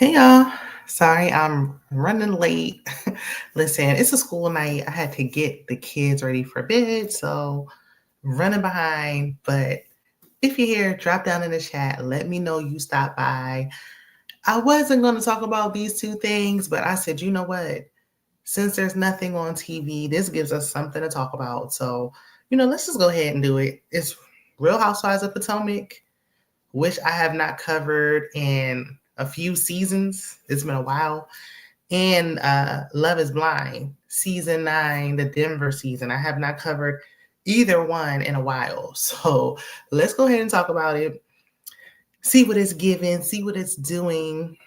Hey y'all. Sorry, I'm running late. Listen, it's a school night. I had to get the kids ready for bed, so running behind. But if you're here, drop down in the chat. Let me know you stopped by. I wasn't going to talk about these two things, but I said, you know what? Since there's nothing on TV, this gives us something to talk about. So, let's just go ahead and do it. It's Real Housewives of Potomac, which I have not covered in a few seasons. It's been a while. And Love is Blind, season 9, the Denver season. I have not covered either one in a while. So let's go ahead and talk about it, see what it's giving, see what it's doing.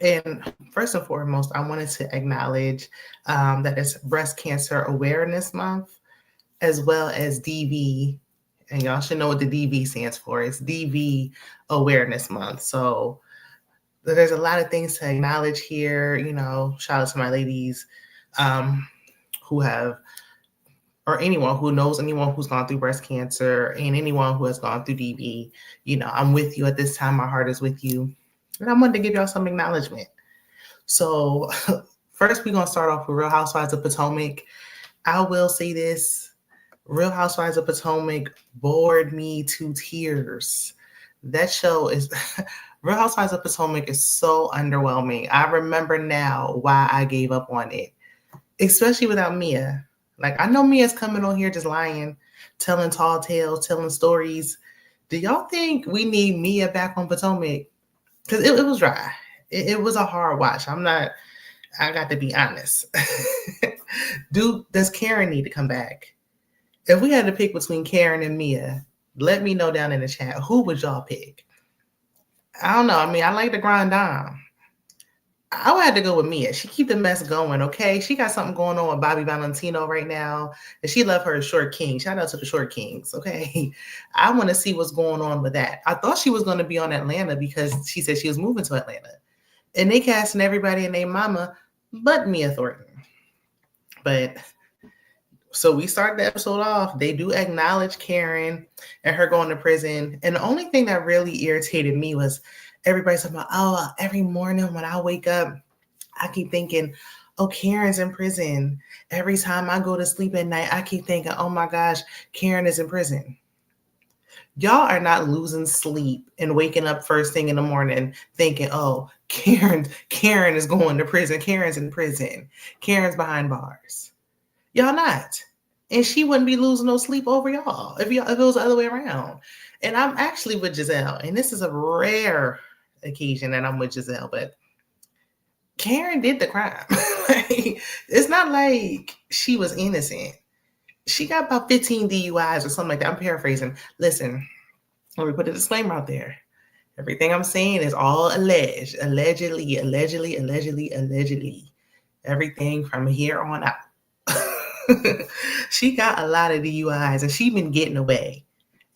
And first and foremost, I wanted to acknowledge that it's Breast Cancer Awareness Month, as well as DV. And y'all should know what the DV stands for. It's DV Awareness Month. So there's a lot of things to acknowledge here. Shout out to my ladies who have, or anyone who knows anyone who's gone through breast cancer and anyone who has gone through DV. I'm with you at this time. My heart is with you. And I wanted to give y'all some acknowledgement. So first, we're going to start off with Real Housewives of Potomac. I will say this. Real Housewives of Potomac bored me to tears. That show is Real Housewives of Potomac is so underwhelming. I remember now why I gave up on it, especially without Mia. Like, I know Mia's coming on here just lying, telling tall tales, telling stories. Do y'all think we need Mia back on Potomac? Because it was dry. It was a hard watch. I got to be honest. Does Karen need to come back? If we had to pick between Karen and Mia, let me know down in the chat. Who would y'all pick? I don't know. I mean, I like to grind down. I would have to go with Mia. She keep the mess going, okay? She got something going on with Bobby Valentino right now, and she left her Short King. Shout out to the Short Kings, okay? I want to see what's going on with that. I thought she was going to be on Atlanta because she said she was moving to Atlanta. And they casting everybody and their mama but Mia Thornton. But so we start the episode off. They do acknowledge Karen and her going to prison. And the only thing that really irritated me was everybody talking about, every morning when I wake up, I keep thinking, oh, Karen's in prison. Every time I go to sleep at night, I keep thinking, oh my gosh, Karen is in prison. Y'all are not losing sleep and waking up first thing in the morning thinking, oh, Karen is going to prison. Karen's in prison. Karen's behind bars. Y'all not. And she wouldn't be losing no sleep over y'all if it was the other way around. And I'm actually with Giselle. And this is a rare occasion that I'm with Giselle, but Karen did the crime. It's not like she was innocent. She got about 15 DUIs or something like that. I'm paraphrasing. Listen, let me put a disclaimer out there. Everything I'm saying is all alleged. Allegedly. Everything from here on out. She got a lot of DUIs and she been getting away.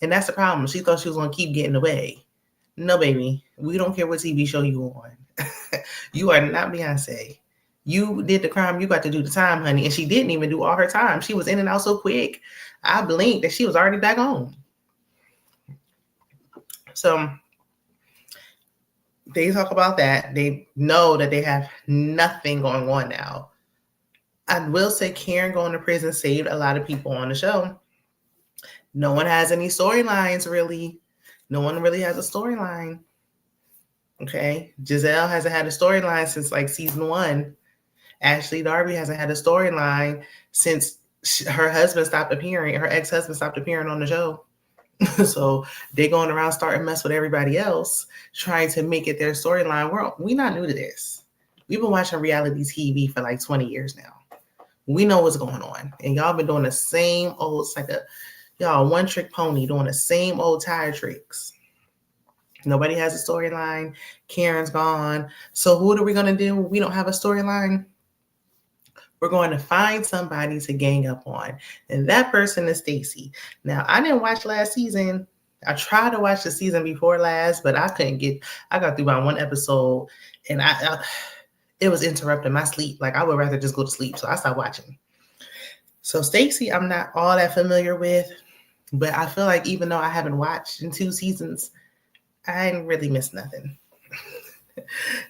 And that's the problem. She thought she was going to keep getting away. No, baby. We don't care what TV show you on. You are not Beyonce. You did the crime. You got to do the time, honey. And she didn't even do all her time. She was in and out so quick. I blinked and she was already back home. So they talk about that. They know that they have nothing going on now. I will say Karen going to prison saved a lot of people on the show. No one has any storylines, really. No one really has a storyline. Okay. Giselle hasn't had a storyline since like season 1. Ashley Darby hasn't had a storyline since her husband stopped appearing. Her ex-husband stopped appearing on the show. So they're going around starting mess with everybody else, trying to make it their storyline. We're not new to this. We've been watching reality TV for like 20 years now. We know what's going on. And y'all been doing the same old, it's like y'all one-trick pony doing the same old tire tricks. Nobody has a storyline. Karen's gone. So what are we going to do when we don't have a storyline? We're going to find somebody to gang up on. And that person is Stacey. Now, I didn't watch last season. I tried to watch the season before last, but I got through by one episode and it was interrupting my sleep. Like, I would rather just go to sleep. So I stopped watching. So Stacey, I'm not all that familiar with, but I feel like even though I haven't watched in 2 seasons, I didn't really miss nothing.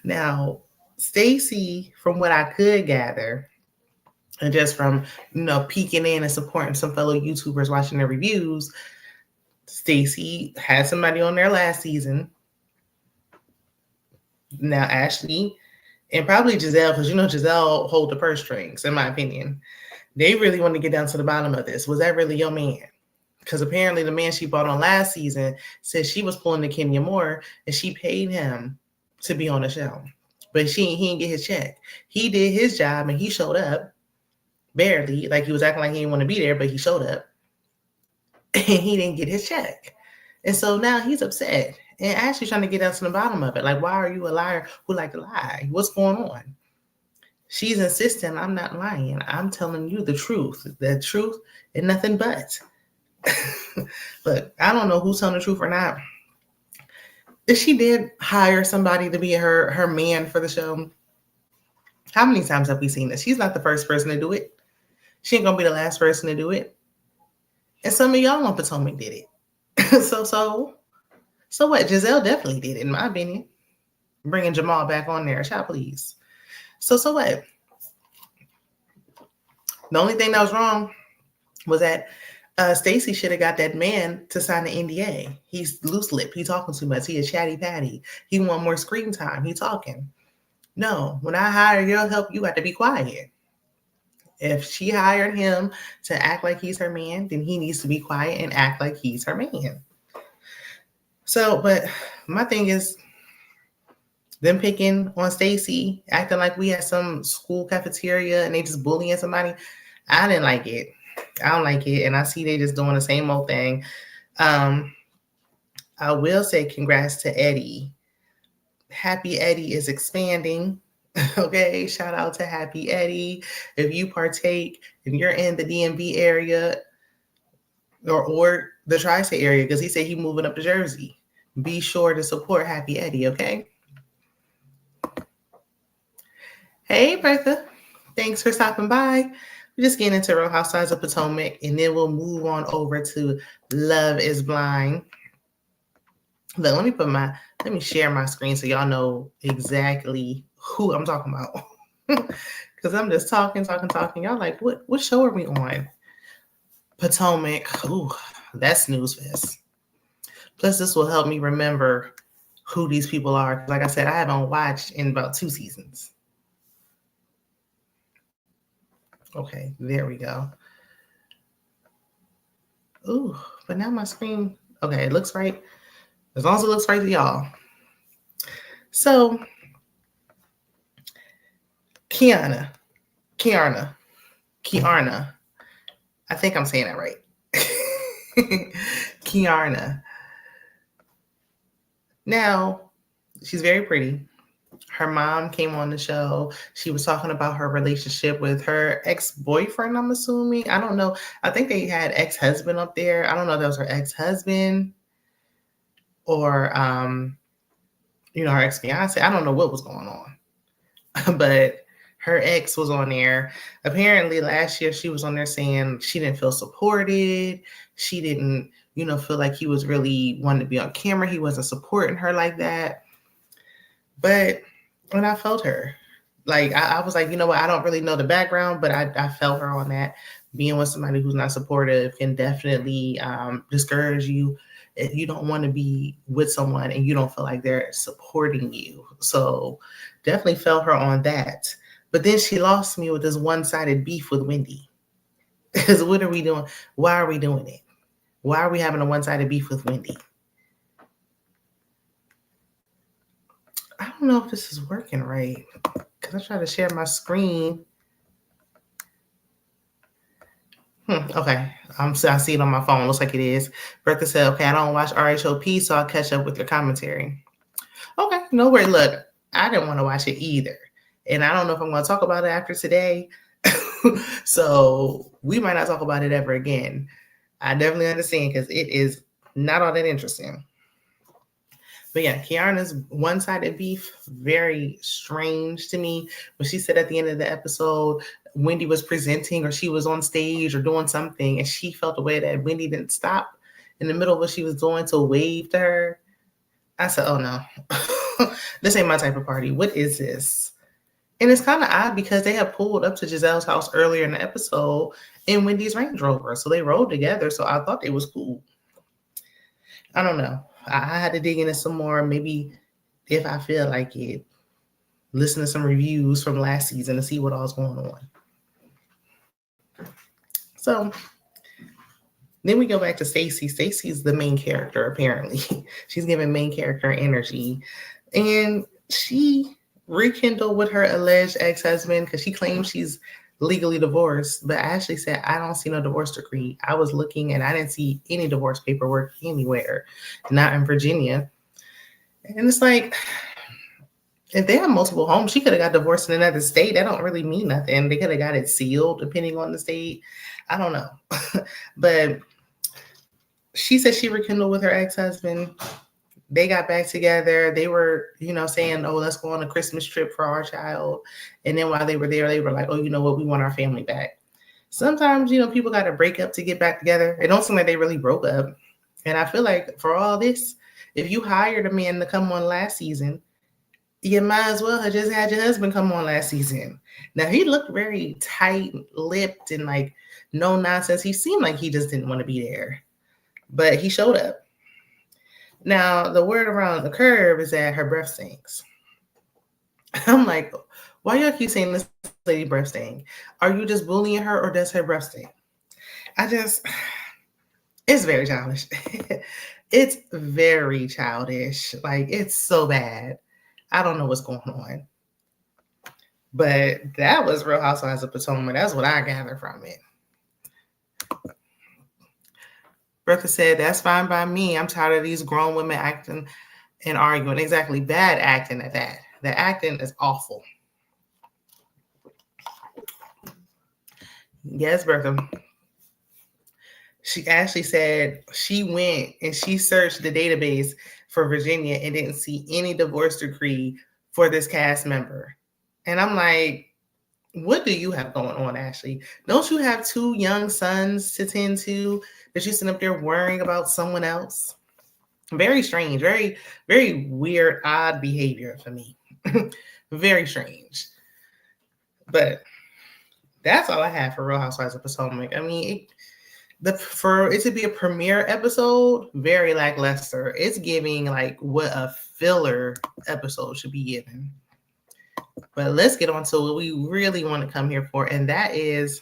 Now, Stacy, from what I could gather, and just from peeking in and supporting some fellow YouTubers watching their reviews, Stacy had somebody on there last season. Now Ashley and probably Giselle, because Giselle hold the purse strings, in my opinion. They really want to get down to the bottom of this. Was that really your man? Because apparently the man she bought on last season said she was pulling the Kenya Moore and she paid him to be on the show. But he didn't get his check. He did his job and he showed up barely. Like he was acting like he didn't want to be there, but he showed up. And he didn't get his check. And so now he's upset. And Ashley's trying to get down to the bottom of it. Like, why are you a liar who like to lie? What's going on? She's insisting I'm not lying. I'm telling you the truth. The truth and nothing but. Look, I don't know who's telling the truth or not. If she did hire somebody to be her man for the show, how many times have we seen this? She's not the first person to do it. She ain't gonna be the last person to do it. And some of y'all on Potomac did it. So what? Giselle definitely did it, in my opinion. Bringing Jamal back on there, child, please. So what? The only thing that was wrong was that Stacy should have got that man to sign the NDA. He's loose lip. He's talking too much. He a chatty patty. He want more screen time. He talking. No, when I hire your help, you got to be quiet. If she hired him to act like he's her man, then he needs to be quiet and act like he's her man. So, but my thing is them picking on Stacy, acting like we had some school cafeteria and they just bullying somebody. I didn't like it. I don't like it. And I see they just doing the same old thing. I will say congrats to Eddie. Happy Eddie is expanding. Okay, shout out to Happy Eddie. If you partake and you're in the DMV area or the Tri-State area, because he said he's moving up to Jersey, be sure to support Happy Eddie, okay? Hey, Bertha. Thanks for stopping by. We're just getting into Real Housewives of Potomac, and then we'll move on over to Love is Blind. Look, let me share my screen so y'all know exactly who I'm talking about. Because I'm just talking. Y'all like, what show are we on? Potomac. Ooh, that's snooze fest. Plus, this will help me remember who these people are. Like I said, I haven't watched in about 2 seasons. Okay, there we go. Ooh, but now my screen, okay, it looks right. As long as it looks right to y'all. So, Kiarna. I think I'm saying that right. Kiarna. Now, she's very pretty. Her mom came on the show. She was talking about her relationship with her ex-boyfriend, I'm assuming. I don't know. I think they had ex-husband up there. I don't know if that was her ex-husband or, her ex-fiance. I don't know what was going on. But her ex was on there. Apparently, last year, she was on there saying she didn't feel supported. She didn't, feel like he was really wanting to be on camera. He wasn't supporting her like that. But when I felt her, like, I was like, you know what? I don't really know the background, but I felt her on that. Being with somebody who's not supportive can definitely discourage you. You don't want to be with someone and you don't feel like they're supporting you. So definitely felt her on that. But then she lost me with this one-sided beef with Wendy. Because what are we doing? Why are we doing it? Why are we having a one-sided beef with Wendy? I don't know if this is working right. Because I try to share my screen. Okay. I see it on my phone. Looks like it is. Bertha said, okay, I don't watch RHOP, so I'll catch up with your commentary. Okay, no worries. Look, I didn't want to watch it either. And I don't know if I'm going to talk about it after today. So we might not talk about it ever again. I definitely understand because it is not all that interesting. But yeah, Kiarna's one-sided beef, very strange to me. When she said at the end of the episode, Wendy was presenting or she was on stage or doing something, and she felt the way that Wendy didn't stop in the middle of what she was doing to wave to her. I said, oh no. This ain't my type of party. What is this? And it's kind of odd because they had pulled up to Giselle's house earlier in the episode in Wendy's Range Rover. So they rode together. So I thought it was cool. I don't know. I had to dig into some more. Maybe if I feel like it, listen to some reviews from last season to see what all's going on. So then we go back to Stacey. Stacey's the main character, apparently. She's giving main character energy. And she rekindled with her alleged ex-husband because she claims she's legally divorced. But Ashley said, I don't see no divorce decree. I was looking and I didn't see any divorce paperwork anywhere, not in Virginia. And it's like, if they have multiple homes, she could have got divorced in another state. That don't really mean nothing. They could have got it sealed depending on the state. I don't know. But she said she rekindled with her ex-husband. They got back together. They were, saying, oh, let's go on a Christmas trip for our child. And then while they were there, they were like, oh, you know what? We want our family back. Sometimes, people got to break up to get back together. It don't seem like they really broke up. And I feel like for all this, if you hired a man to come on last season, you might as well have just had your husband come on last season. Now, he looked very tight-lipped and like no nonsense. He seemed like he just didn't want to be there. But he showed up. Now, the word around the curve is that her breath stinks. I'm like, why y'all keep saying this lady breath stink? Are you just bullying her or does her breath stink? It's very childish. It's very childish. Like, it's so bad. I don't know what's going on. But that was Real Housewives of Potomac. That's what I gathered from it. Bertha said, that's fine by me. I'm tired of these grown women acting and arguing. Exactly. Bad acting at that. The acting is awful. Yes, Bertha. She actually said she went and she searched the database for Virginia and didn't see any divorce decree for this cast member. And I'm like, what do you have going on, Ashley? Don't you have 2 young sons to tend to that you sit up there worrying about someone else? Very strange, very, very weird, odd behavior for me. Very strange. But that's all I have for Real Housewives of Potomac. I mean, for it to be a premiere episode, very lackluster. It's giving like what a filler episode should be given. But let's get on to what we really want to come here for, and that is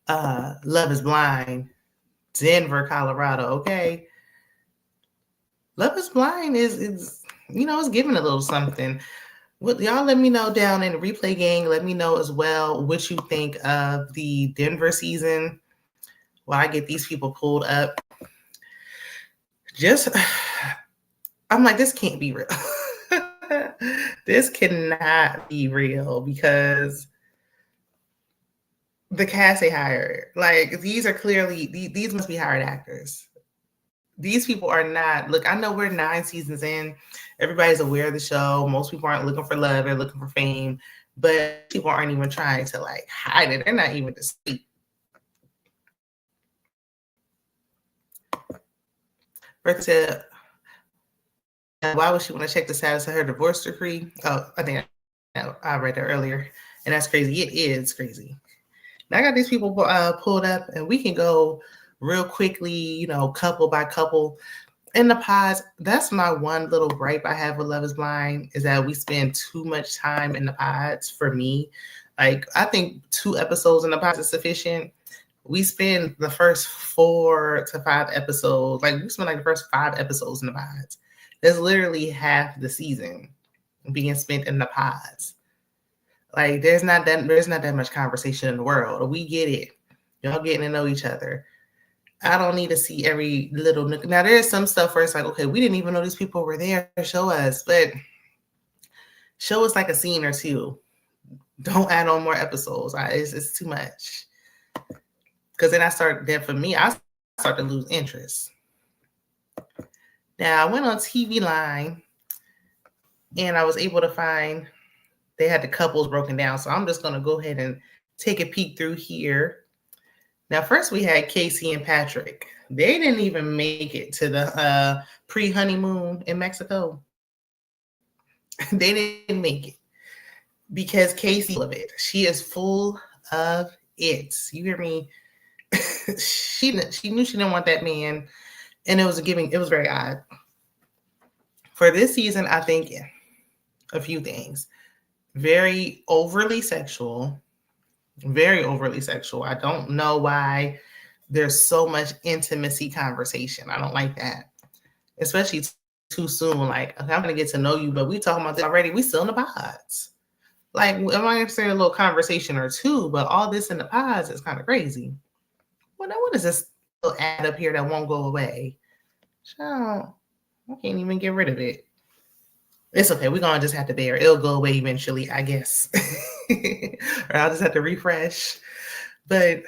Love is Blind, Denver, Colorado. Okay. Love is Blind is it's giving a little something. Y'all let me know down in the replay gang. Let me know as well what you think of the Denver season while I get these people pulled up. I'm like, this can't be real. This cannot be real because the cast they hired, like these are clearly, these must be hired actors. These people are not, look, I know we're 9 seasons in. Everybody's aware of the show. Most people aren't looking for love. They're looking for fame. But people aren't even trying to like hide it. They're not even discreet. Bertha said, why would she want to check the status of her divorce decree? Oh, I think I read that earlier. And that's crazy. It is crazy. Now I got these people pulled up and we can go real quickly, couple by couple. In the pods, that's my one little gripe I have with Love is Blind is that we spend too much time in the pods for me. Like, I think 2 episodes in the pods is sufficient. We spend the first 4 to 5 episodes, like we spend like the first 5 episodes in the pods. That's literally half the season being spent in the pods. Like, there's not that much conversation in the world. We get it. Y'all getting to know each other. I don't need to see every little nook. Now, there's some stuff where it's like, okay, we didn't even know these people were there to show us, but show us like a scene or 2. Don't add on more episodes. It's too much. Because then I start to lose interest. Now, I went on TV Line and I was able to find they had the couples broken down. So I'm just going to go ahead and take a peek through here. Now, first we had Casey and Patrick. They didn't even make it to the pre-honeymoon in Mexico. They didn't make it because Casey of it. She is full of it. You hear me? she knew she didn't want that man, and it was very odd. For this season, I think a few things. Very overly sexual. Very overly sexual. I don't know why there's so much intimacy conversation. I don't like that. Especially too soon. Like, okay, I'm gonna get to know you, but we talking about this already. We still in the pods. Like, am I understanding a little conversation or two? But all this in the pods is kind of crazy. What is this little ad up here that won't go away? Child, I can't even get rid of it. It's okay. We're gonna just have to bear it. It'll go away eventually, I guess. Or I'll just have to refresh. But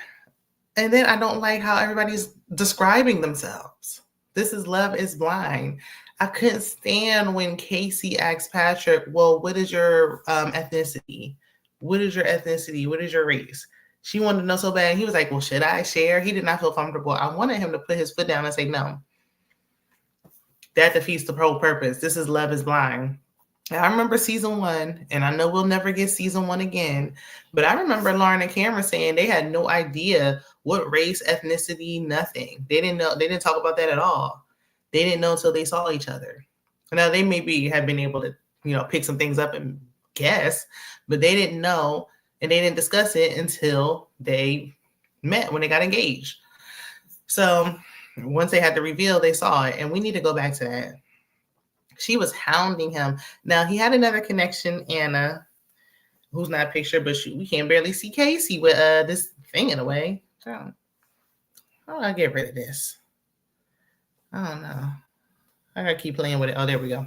and then I don't like how everybody's describing themselves. This is Love is Blind. I couldn't stand when Casey asked Patrick, well, what is your ethnicity? What is your ethnicity? What is your race? She wanted to know so bad. He was like, well, should I share? He did not feel comfortable. I wanted him to put his foot down and say, no. That defeats the whole purpose. This is Love is Blind. I remember season 1, and I know we'll never get season 1 again, but I remember Lauren and Cameron saying they had no idea what race, ethnicity, nothing. They didn't know. They didn't talk about that at all. They didn't know until they saw each other. Now, they maybe have been able to, pick some things up and guess, but they didn't know, and they didn't discuss it until they met when they got engaged. So once they had the reveal, they saw it, and we need to go back to that. She was hounding him. Now, he had another connection, Anna, who's not pictured, but we can barely see Casey with this thing in a way. How do I get rid of this? I don't know. I gotta keep playing with it. Oh, there we go.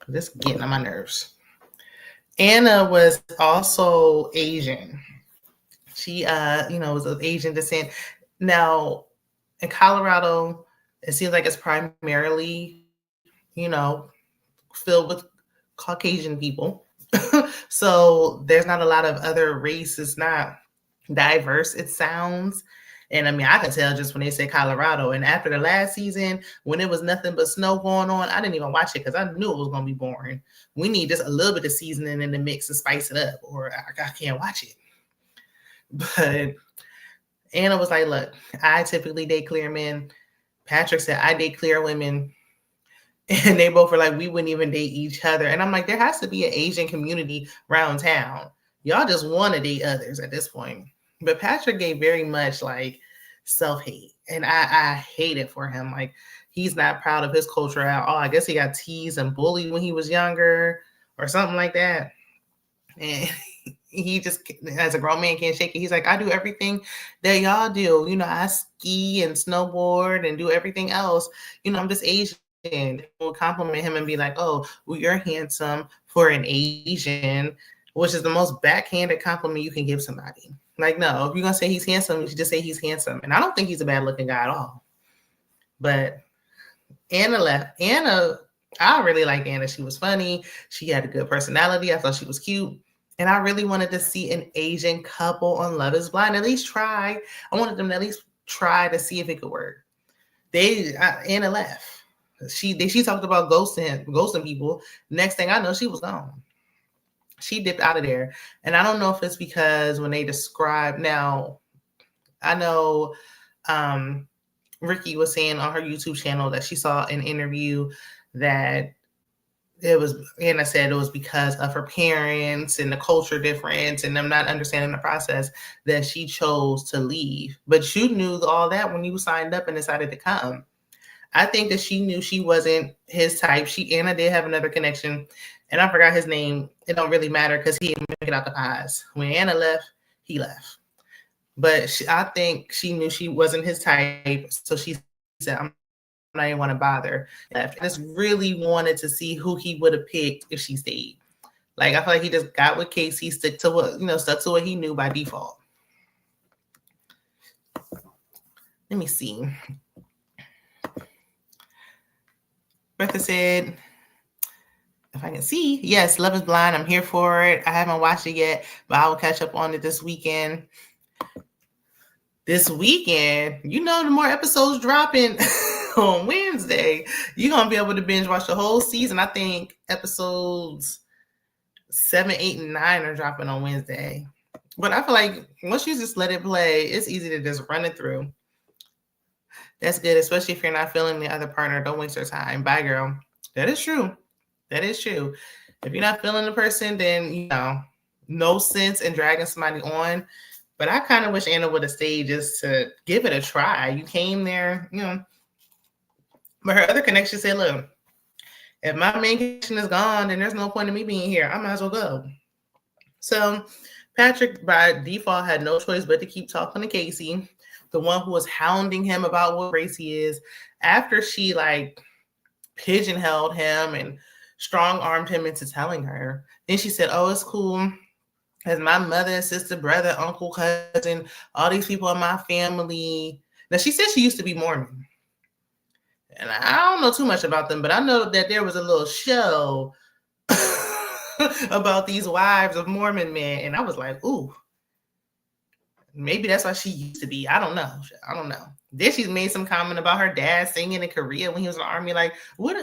This is getting on my nerves. Anna was also Asian. She, was of Asian descent. Now, in Colorado, it seems like it's primarily filled with Caucasian people. So there's not a lot of other races, not diverse, it sounds. And I mean, I could tell just when they said Colorado. And after the last season, when it was nothing but snow going on, I didn't even watch it because I knew it was going to be boring. We need just a little bit of seasoning in the mix to spice it up, or I can't watch it. But Anna was like, look, I typically date clear men. Patrick said, I date clear women. And they both were like, we wouldn't even date each other. And I'm like, there has to be an Asian community around town. Y'all just want to date others at this point. But Patrick gave very much like self-hate. And I hate it for him. Like, he's not proud of his culture at all. I guess he got teased and bullied when he was younger or something like that. And he just, as a grown man, can't shake it. He's like, I do everything that y'all do. I ski and snowboard and do everything else. I'm just Asian. And will compliment him and be like, oh, well, you're handsome for an Asian, which is the most backhanded compliment you can give somebody. Like, no, if you're going to say he's handsome, you should just say he's handsome. And I don't think he's a bad looking guy at all. But Anna left. Anna, I really like Anna. She was funny. She had a good personality. I thought she was cute. And I really wanted to see an Asian couple on Love is Blind. At least try. I wanted them to at least try to see if it could work. Anna left. She talked about ghosting people. Next thing I know, she was gone. She dipped out of there. And I don't know if it's because when they describe now, I know Ricky was saying on her YouTube channel that she saw an interview that Anna said it was because of her parents and the culture difference and them not understanding the process that she chose to leave. But you knew all that when you signed up and decided to come. I think that she knew she wasn't his type. Anna did have another connection, and I forgot his name. It don't really matter because he didn't make it out the pies. When Anna left, he left. But I think she knew she wasn't his type, so she said, I'm not even want to bother. Left. I just really wanted to see who he would have picked if she stayed. Like, I feel like he just got with Casey, stuck to what he knew by default. Let me see. Bertha said, if I can see, yes, Love is Blind. I'm here for it. I haven't watched it yet, but I will catch up on it this weekend. The more episodes dropping, on Wednesday, you're going to be able to binge watch the whole season. I think episodes 7, 8, and 9 are dropping on Wednesday. But I feel like once you just let it play, it's easy to just run it through. That's good, especially if you're not feeling the other partner. Don't waste your time. Bye, girl. That is true. That is true. If you're not feeling the person, then, no sense in dragging somebody on. But I kind of wish Anna would have stayed just to give it a try. You came there, But her other connection said, look, if my main connection is gone, then there's no point in me being here. I might as well go. So Patrick, by default, had no choice but to keep talking to Casey, the one who was hounding him about what race he is, after she pigeonholed him and strong-armed him into telling her. Then she said, oh, it's cool. As my mother, sister, brother, uncle, cousin, all these people in my family. Now, she said she used to be Mormon. And I don't know too much about them, but I know that there was a little show about these wives of Mormon men. And I was like, ooh, maybe that's why she used to be. I don't know. Then she made some comment about her dad singing in Korea when he was in the army. Like, what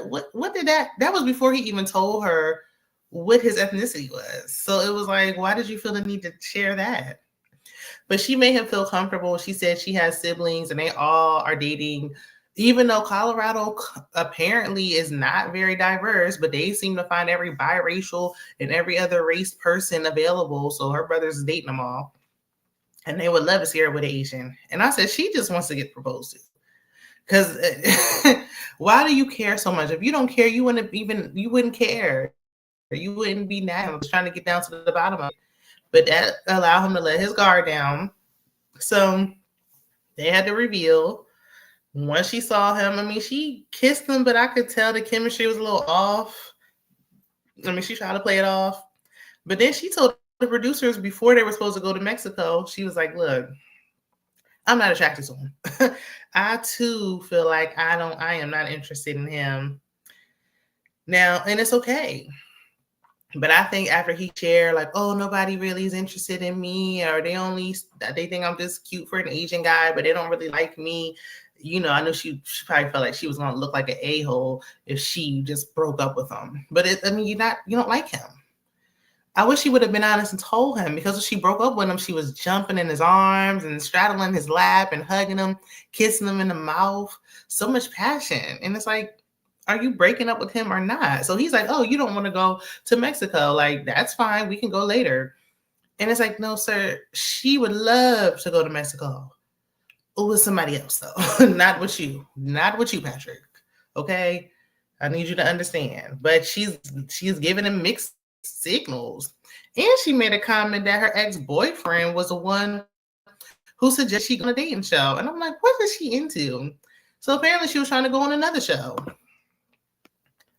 did that was before he even told her what his ethnicity was. So it was like, why did you feel the need to share that? But she made him feel comfortable. She said she has siblings and they all are dating, even though Colorado apparently is not very diverse, but they seem to find every biracial and every other race person available. So her brother's dating them all. And they would love to see her with an Asian. And I said, she just wants to get proposed to. Because why do you care so much? If you don't care, you wouldn't care. You wouldn't be now trying to get down to the bottom of it. But that allowed him to let his guard down. So they had to reveal. Once she saw him, she kissed him, but I could tell the chemistry was a little off. She tried to play it off. But then she told the producers before they were supposed to go to Mexico, she was like, look, I'm not attracted to him. I too feel like I am not interested in him now, and it's okay. But I think after he shared, like, oh, nobody really is interested in me, or they think I'm just cute for an Asian guy, but they don't really like me. I know she probably felt like she was going to look like an a-hole if she just broke up with him. But you don't like him. I wish she would have been honest and told him, because when she broke up with him, she was jumping in his arms and straddling his lap and hugging him, kissing him in the mouth. So much passion. And it's like, are you breaking up with him or not? So he's like, oh, you don't want to go to Mexico. Like, that's fine. We can go later. And it's like, no, sir, she would love to go to Mexico. With somebody else, though. Not with you. Not with you, Patrick. Okay? I need you to understand. But she's giving him mixed signals. And she made a comment that her ex-boyfriend was the one who suggested she go on a dating show. And I'm like, what is she into? So apparently she was trying to go on another show.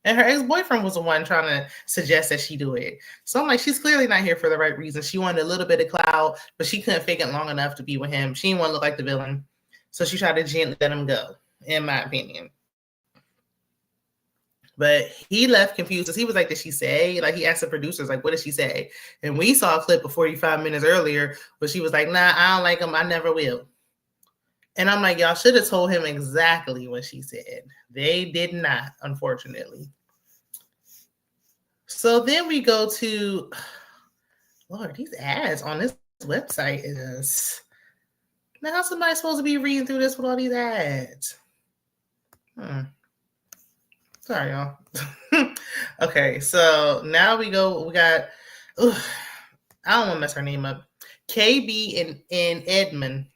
And her ex-boyfriend was the one trying to suggest that she do it. So I'm like, she's clearly not here for the right reason. She wanted a little bit of clout, but she couldn't fake it long enough to be with him. She didn't want to look like the villain. So she tried to gently let him go, in my opinion. But he left confused because he was like, did she say? Like, he asked the producers, like, what did she say? And we saw a clip of 45 minutes earlier where she was like, nah, I don't like him. I never will. And I'm like, y'all should have told him exactly what she said. They did not, unfortunately. So then we go to, Lord, these ads on this website is, now how's somebody supposed to be reading through this with all these ads? Sorry, y'all. Okay, so now we got, I don't want to mess her name up. KB and Edmund.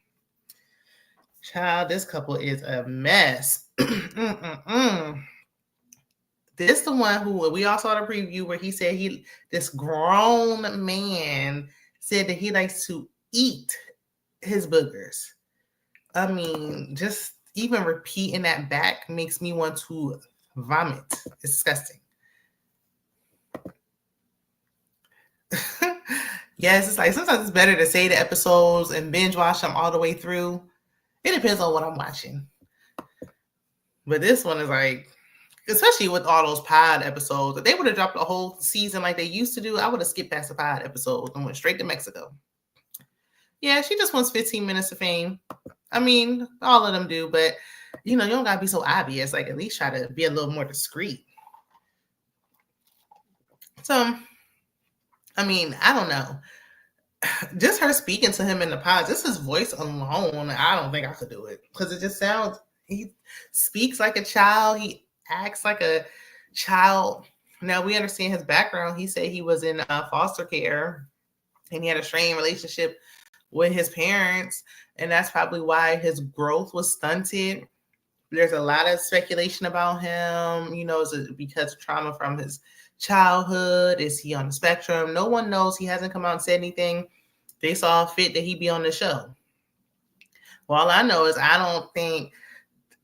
Child, this couple is a mess. This the one who we all saw the preview where he said this grown man said that he likes to eat his boogers. Just even repeating that back makes me want to vomit. It's disgusting. Yes, it's like sometimes it's better to say the episodes and binge watch them all the way through. It depends on what I'm watching. But this one is like, especially with all those pod episodes, if they would have dropped a whole season like they used to do, I would have skipped past the pod episodes and went straight to Mexico. Yeah, she just wants 15 minutes of fame. All of them do, but You don't gotta be so obvious. Like, at least try to be a little more discreet. So, I mean, I don't know. Just her speaking to him in the pause, just his voice alone, I don't think I could do it. Because it just sounds, he speaks like a child. He acts like a child. Now, we understand his background. He said he was in foster care and he had a strained relationship with his parents. And that's probably why his growth was stunted. There's a lot of speculation about him. Is it because of trauma from his childhood? Is he on the spectrum? No one knows. He hasn't come out and said anything. They saw fit that he be on the show. Well, all I know is I don't think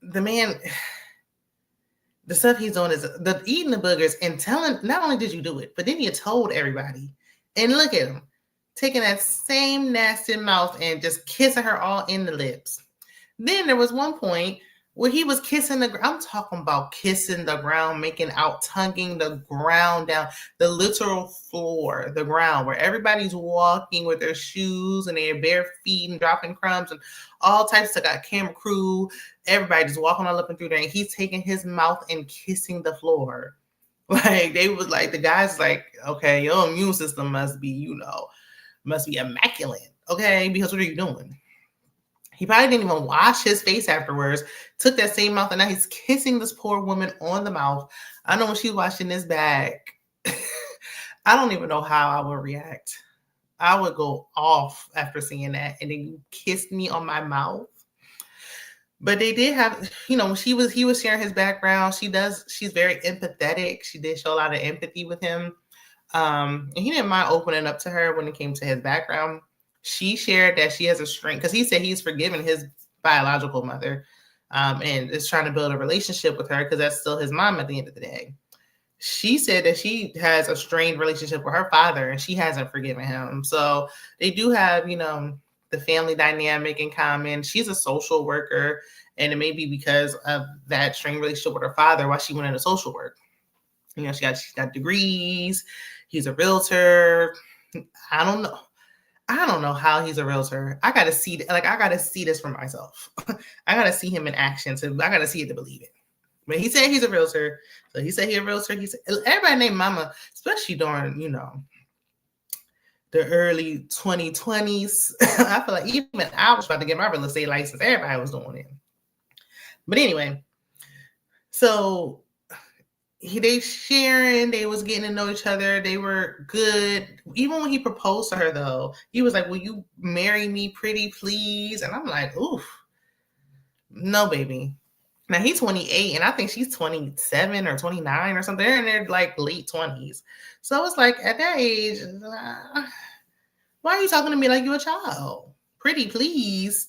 the man, the stuff he's doing is the eating the boogers and telling, not only did you do it, but then you told everybody. And look at him, taking that same nasty mouth and just kissing her all in the lips. Then there was one point where he was kissing the ground. I'm talking about kissing the ground, making out, tonguing the ground down, the literal floor, the ground, where everybody's walking with their shoes and their bare feet and dropping crumbs and all types of got camera crew. Everybody just walking all up and through there. And he's taking his mouth and kissing the floor. Like, they was like, the guy's like, okay, your immune system must be, must be immaculate. Okay, because what are you doing? He probably didn't even wash his face afterwards, took that same mouth, and now he's kissing this poor woman on the mouth. I know when she's washing this back, I don't even know how I would react. I would go off after seeing that. And then you kissed me on my mouth. But they did have, when he was sharing his background, she's very empathetic. She did show a lot of empathy with him. And he didn't mind opening up to her when it came to his background. She shared that she has a strength, because he said he's forgiven his biological mother and is trying to build a relationship with her because that's still his mom at the end of the day. She said that she has a strained relationship with her father and she hasn't forgiven him. So they do have, the family dynamic in common. She's a social worker, and it may be because of that strained relationship with her father why she went into social work. She got degrees. He's a realtor. I don't know how he's a realtor. I gotta see this for myself. I gotta see him in action. So I gotta see it to believe it. But he said he's a realtor. So he said he's a realtor. He said everybody named Mama, especially during, the early 2020s. I feel like even I was about to get my real estate license. Everybody was doing it. But anyway, so they sharing, they was getting to know each other. They were good. Even when he proposed to her, though, he was like, "Will you marry me, pretty please?" And I'm like, "Oof, no, baby." Now he's 28, and I think she's 27 or 29 or something. They're in their like late 20s. So it's like, at that age, why are you talking to me like you're a child? Pretty please.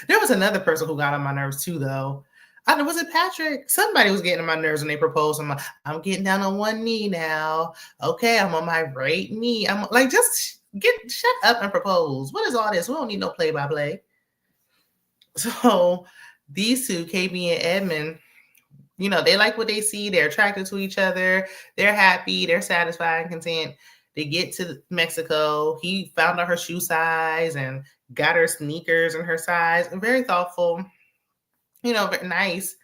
There was another person who got on my nerves too, though. Was it Patrick? Somebody was getting on my nerves when they proposed. I'm getting down on one knee now. Okay, I'm on my right knee. I'm like, just shut up and propose. What is all this? We don't need no play-by-play. So these two, KB and Edmund, they like what they see. They're attracted to each other. They're happy. They're satisfied and content. They get to Mexico. He found out her shoe size and got her sneakers and her size. And very thoughtful. Very nice,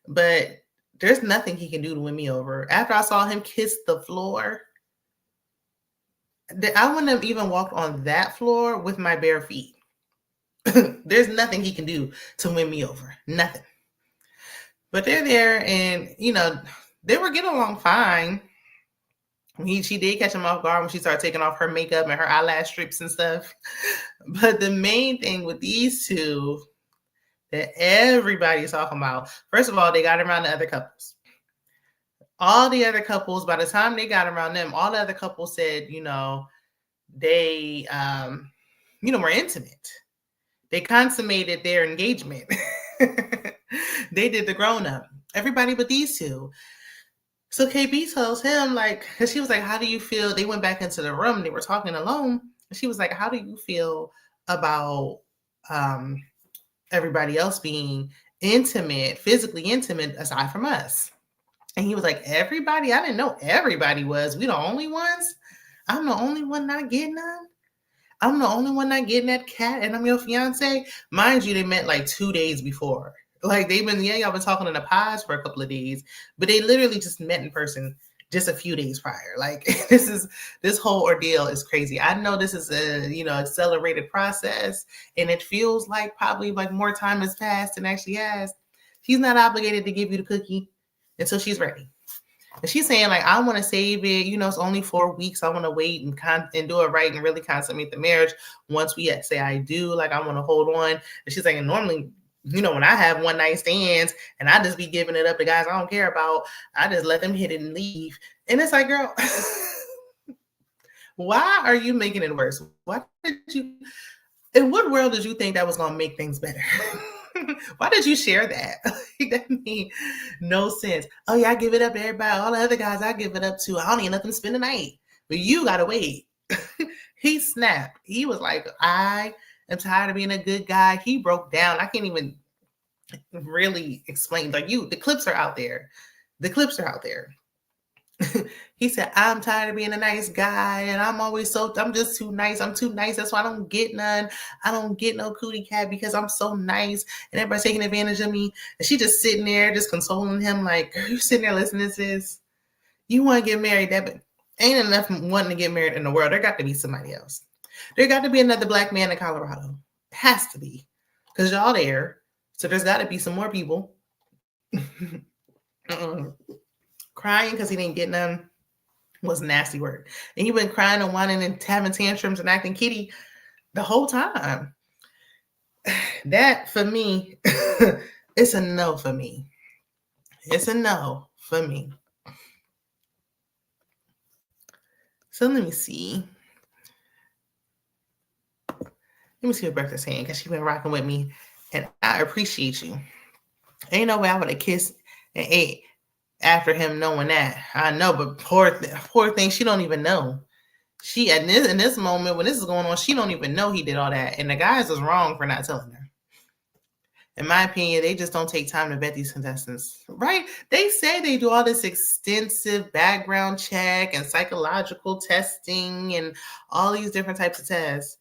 but there's nothing he can do to win me over. After I saw him kiss the floor, I wouldn't have even walked on that floor with my bare feet. There's nothing he can do to win me over. Nothing. But they're there, and they were getting along fine. She did catch him off guard when she started taking off her makeup and her eyelash strips and stuff. But the main thing with these two that everybody's talking about, first of all, they got around the other couples. All the other couples, by the time they got around them, all the other couples said, they, were intimate. They consummated their engagement. They did the grown up. Everybody but these two. So KB tells him, because she was like, how do you feel? They went back into the room. They were talking alone. And she was like, how do you feel about everybody else being intimate, physically intimate, aside from us? And he was like, everybody? I didn't know everybody was. We the only ones? I'm the only one not getting none? I'm the only one not getting that cat, and I'm your fiance? Mind you, they met like 2 days before. Like y'all been talking in the pods for a couple of days, but they literally just met in person just a few days prior. Like this whole ordeal is crazy. I know this is a accelerated process, and it feels like probably like more time has passed than actually has. She's not obligated to give you the cookie until she's ready. And she's saying, like, I want to save it. It's only 4 weeks. I want to wait and do it right and really consummate the marriage. Once we say I do, like, I want to hold on. And she's like, and normally, when I have one night stands and I just be giving it up to guys I don't care about, I just let them hit it and leave. And it's like, girl, why are you making it worse? In what world did you think that was going to make things better? Why did you share that? That made no sense. Oh yeah, I give it up to everybody. All the other guys I give it up to. I don't even let them spend the night. But you gotta wait. He snapped. He was like, I am tired of being a good guy. He broke down. I can't even really explain. Like the clips are out there. The clips are out there. He said, I'm tired of being a nice guy, and I'm just too nice. I'm too nice. That's why I don't get none. I don't get no cootie cat because I'm so nice, and everybody's taking advantage of me. And she just sitting there, just consoling him, like, girl, you sitting there listening to this. You want to get married, but ain't enough wanting to get married in the world. There got to be somebody else. There got to be another black man in Colorado. It has to be, because y'all there. So there's got to be some more people. Crying because he didn't get none was a nasty word. And he been crying and whining and having tantrums and acting kitty the whole time. That, for me, it's a no for me. It's a no for me. So let me see. Let me see what Bertha's saying, because she's been rocking with me, and I appreciate you. Ain't no way I would have kissed and ate after him knowing that. I know, but poor thing, she don't even know. She in this moment when this is going on, she don't even know he did all that. And the guys was wrong for not telling her. In my opinion, they just don't take time to vet these contestants, right? They say they do all this extensive background check and psychological testing and all these different types of tests.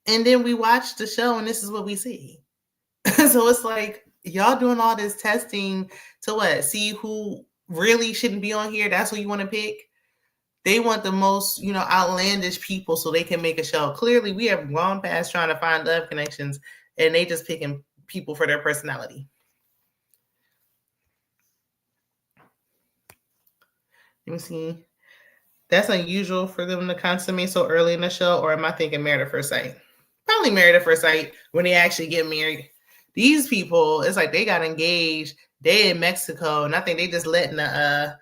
And then we watch the show and this is what we see. So it's like, y'all doing all this testing to what? See who really shouldn't be on here? That's who you want to pick? They want the most, outlandish people so they can make a show. Clearly, we have gone past trying to find love connections, and they just picking people for their personality. Let me see. That's unusual for them to consummate so early in the show, or am I thinking Married at First Sight? Probably Married at First Sight when they actually get married. These people, it's like they got engaged. They in Mexico, and I think they just letting the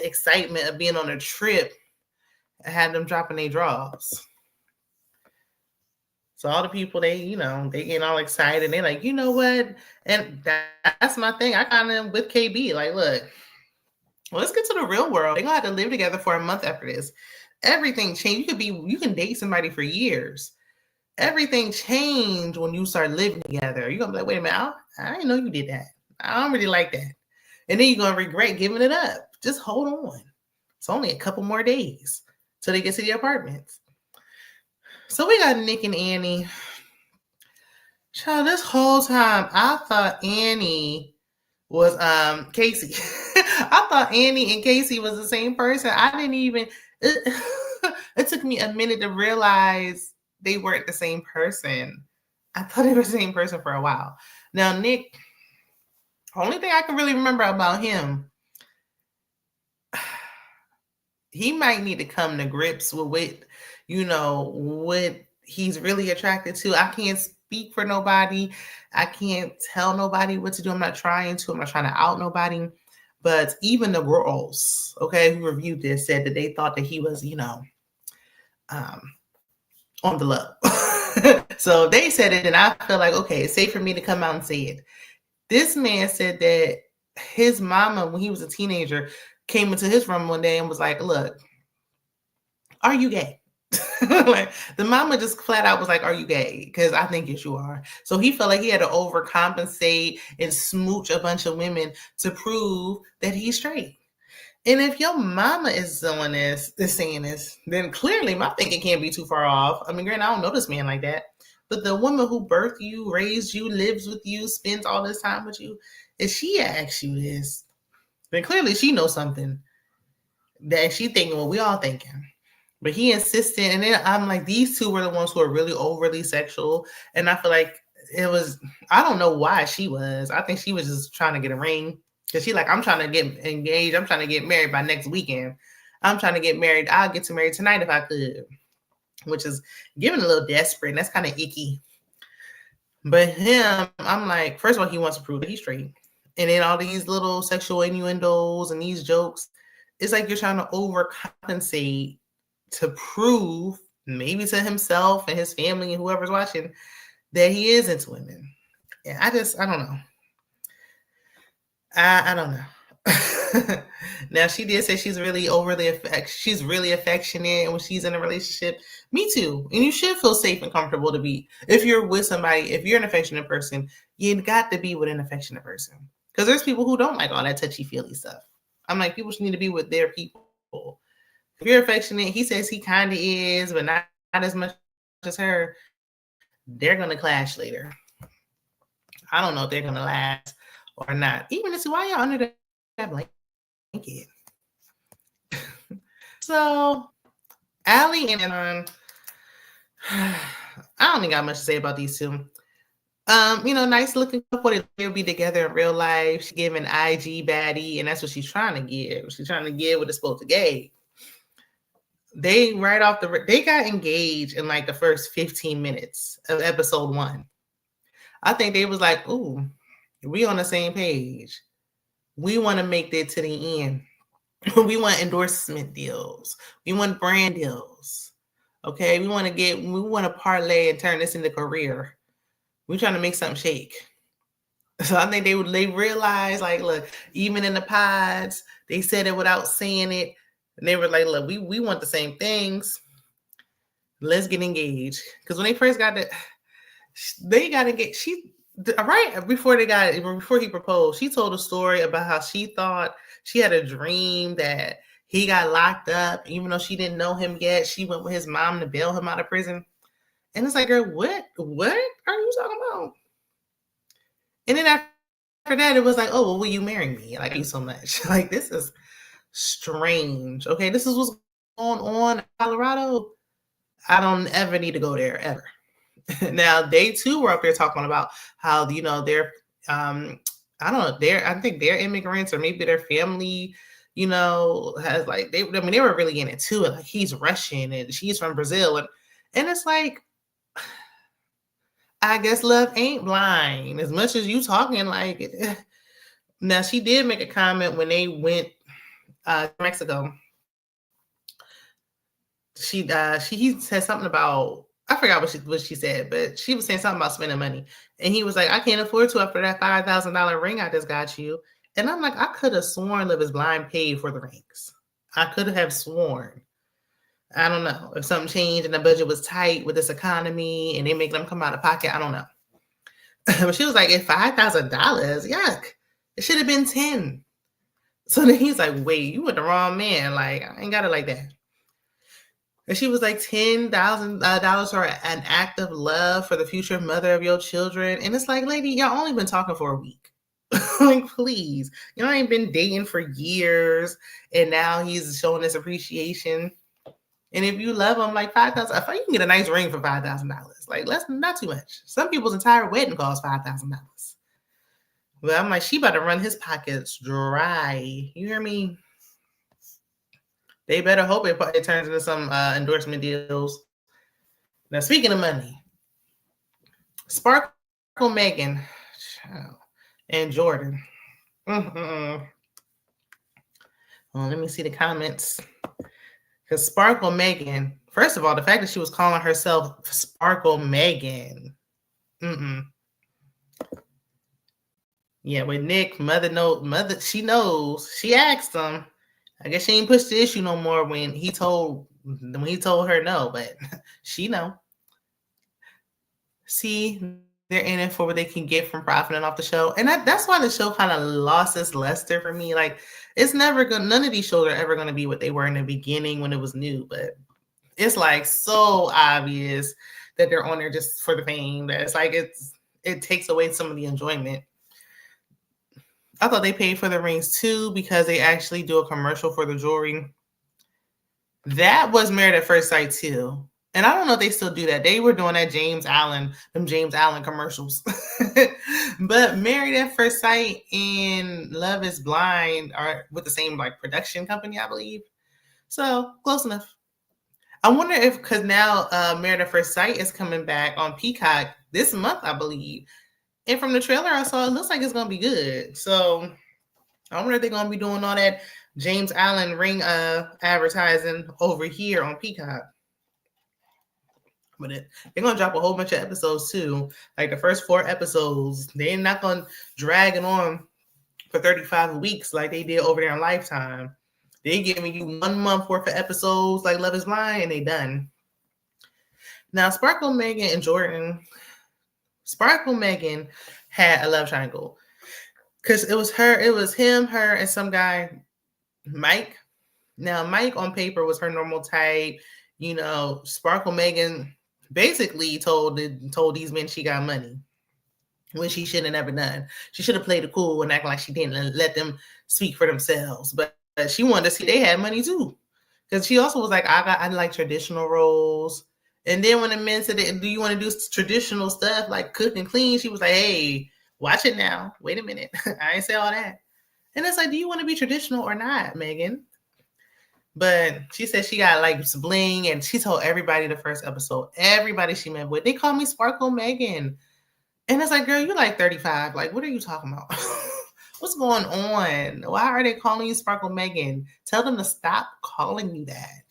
excitement of being on a trip had them dropping their draws. So all the people, they getting all excited. They like, you know what? And that's my thing. I kind of with KB, like, look, let's get to the real world. They're gonna have to live together for a month after this. Everything changed. You can date somebody for years. Everything changed when you start living together. You're gonna be like, wait a minute, I didn't know you did that. I don't really like that. And then you're gonna regret giving it up. Just hold on. It's only a couple more days till they get to the apartments. So we got Nick and Annie. Child, this whole time I thought Annie was Casey. I thought Annie and Casey was the same person. I didn't even it took me a minute to realize they weren't the same person. I thought they were the same person for a while. Now, Nick, only thing I can really remember about him, he might need to come to grips with what he's really attracted to. I can't speak for nobody. I can't tell nobody what to do. I'm not trying to. I'm not trying to out nobody. But even the girls, okay, who reviewed this said that they thought that he was, on the low. So they said it, and I feel like, okay, it's safe for me to come out and say it. This man said that his mama, when he was a teenager, came into his room one day and was like, look, are you gay? Like, the mama just flat out was like, are you gay? Because I think yes, you are. So he felt like he had to overcompensate and smooch a bunch of women to prove that he's straight. And if your mama is doing this, saying this, then clearly my thinking can't be too far off. I mean, granted, I don't know this man like that, But the woman who birthed you, raised you, lives with you, spends all this time with you, if she asks you this, then clearly she knows something that she thinking what we all thinking. But he insisted, and then I'm like, these two were the ones who are really overly sexual, and I feel like it was. I don't know why she was. I think she was just trying to get a ring because she like, I'm trying to get engaged. I'm trying to get married by next weekend. I'm trying to get married. I'll get to marry tonight if I could, which is giving a little desperate, and that's kind of icky. But him, I'm like, first of all, he wants to prove that he's straight, and then all these little sexual innuendos and these jokes. It's like you're trying to overcompensate to prove maybe to himself and his family and whoever's watching that he is into women. Yeah, I don't know. I don't know. Now she did say she's really she's really affectionate when she's in a relationship. Me too. And you should feel safe and comfortable to be, if you're with somebody, if you're an affectionate person, you got to be with an affectionate person. Because there's people who don't like all that touchy-feely stuff. I'm like, people should need to be with their people. If you're affectionate, he says he kind of is, but not as much as her, they're going to clash later. I don't know if they're going to last or not. Even if, why y'all under that blanket? So, Allie and I don't got much to say about these two. Nice looking couple. They'll be together in real life. She's giving IG baddie, and that's what she's trying to give. She's trying to give what it's supposed to give. They got engaged in like the first 15 minutes of episode 1. I think they was like, ooh, we on the same page. We want to make that to the end. We want endorsement deals. We want brand deals. Okay, we want to parlay and turn this into career. We're trying to make something shake. So I think they realized, like, look, even in the pods, they said it without saying it. And they were like, look, we want the same things. Let's get engaged. Because when they first got they got engaged. Right before he proposed, she told a story about how she thought she had a dream that he got locked up, even though she didn't know him yet. She went with his mom to bail him out of prison. And it's like, girl, what are you talking about? And then after that, it was like, oh, well, will you marry me? Like, you so much. Like, this is strange. Okay, this is what's going on in Colorado. I don't ever need to go there ever. Now they too were up there talking about how they're I think they're immigrants, or maybe their family has like they were really in it too. Like, he's Russian and she's from Brazil, and it's like, I guess love ain't blind as much as you talking like. Now she did make a comment when they went to Mexico. He said something about, I forgot what she said, but she was saying something about spending money. And he was like, I can't afford to after that $5,000 ring I just got you. And I'm like, I could have sworn Love is Blind paid for the rings. I could have sworn. I don't know if something changed and the budget was tight with this economy and they make them come out of pocket. I don't know. But she was like, at $5,000, yuck. It should have been 10. So then he's like, wait, you with the wrong man. Like, I ain't got it like that. And she was like, $10,000 for an act of love for the future mother of your children. And it's like, lady, y'all only been talking for a week. Like, please. Y'all ain't been dating for years. And now he's showing this appreciation. And if you love him, like $5,000, you can get a nice ring for $5,000. Like, not too much. Some people's entire wedding costs $5,000. But I'm like, she about to run his pockets dry. You hear me? They better hope it turns into some endorsement deals. Now, speaking of money, Sparkle Megan and Jordan. Well, let me see the comments. Because Sparkle Megan, first of all, the fact that she was calling herself Sparkle Megan. Yeah, with Nick, mother, she knows. She asked him. I guess she ain't pushed the issue no more when he told her no, but she know. See, they're in it for what they can get from profiting off the show. And that's why the show kind of lost its luster for me. Like, it's never gonna, none of these shows are ever gonna be what they were in the beginning when it was new, but it's like so obvious that they're on there just for the fame. That it's like it takes away some of the enjoyment. I thought they paid for the rings too because they actually do a commercial for the jewelry. That was Married at First Sight too. And I don't know if they still do that. They were doing that them James Allen commercials. But Married at First Sight and Love is Blind are with the same like production company, I believe. So close enough. I wonder if, because now Married at First Sight is coming back on Peacock this month, I believe. And from the trailer I saw, it looks like it's going to be good. So I wonder if they're going to be doing all that James Allen ring advertising over here on Peacock. But they're going to drop a whole bunch of episodes too. Like the first 4 episodes, they're not going to drag it on for 35 weeks like they did over there on Lifetime. They giving you 1 month worth of episodes like Love is Blind and they done. Now, Sparkle, Megan, and Jordan. Sparkle Megan had a love triangle. Because it was him, her, and some guy, Mike. Now, Mike on paper was her normal type. You know, Sparkle Megan basically told these men she got money when she shouldn't have never done. She should have played it cool and act like she didn't and let them speak for themselves. But she wanted to see they had money too. Because she also was like, I like traditional roles. And then when the men said, do you want to do traditional stuff like cook and clean? She was like, hey, watch it now. Wait a minute. I ain't say all that. And it's like, do you want to be traditional or not, Megan? But she said she got like bling, and she told everybody the first episode, everybody she met with, they call me Sparkle Megan. And it's like, girl, you're like 35. Like, what are you talking about? What's going on? Why are they calling you Sparkle Megan? Tell them to stop calling you that.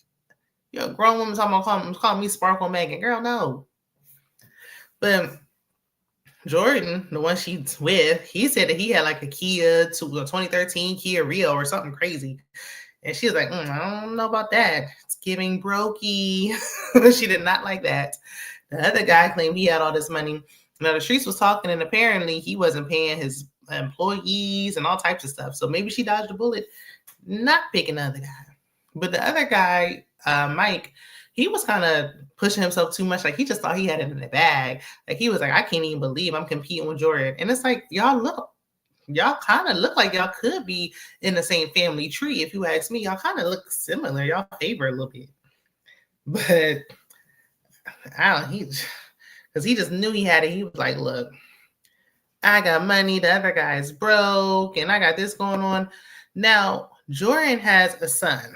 You're a grown woman talking about calling me Sparkle Megan. Girl, no. But Jordan, the one she's with, he said that he had like a 2013 Kia Rio or something crazy. And she was like, I don't know about that. It's giving brokey. She did not like that. The other guy claimed he had all this money. Now, the streets was talking, and apparently he wasn't paying his employees and all types of stuff. So maybe she dodged a bullet, not picking the other guy. But the other guy, Mike, he was kind of pushing himself too much. Like, he just thought he had it in the bag. Like, he was like, I can't even believe I'm competing with Jordan. And it's like, y'all kind of look like y'all could be in the same family tree. If you ask me, y'all kind of look similar. Y'all favor a little bit. But because he just knew he had it. He was like, look, I got money. The other guy's broke. And I got this going on. Now, Jordan has a son.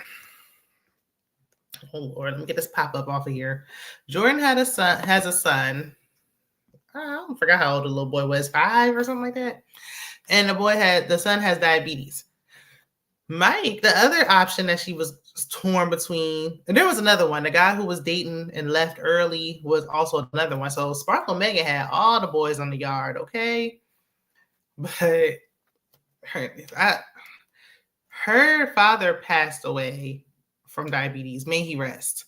Oh, Lord, let me get this pop-up off of here. Jordan has a son. I forgot how old the little boy was, 5 or something like that. And the son has diabetes. Mike, the other option that she was torn between, and there was another one. The guy who was dating and left early was also another one. So Sparkle Megan had all the boys on the yard, okay? But her father passed away from diabetes. May he rest.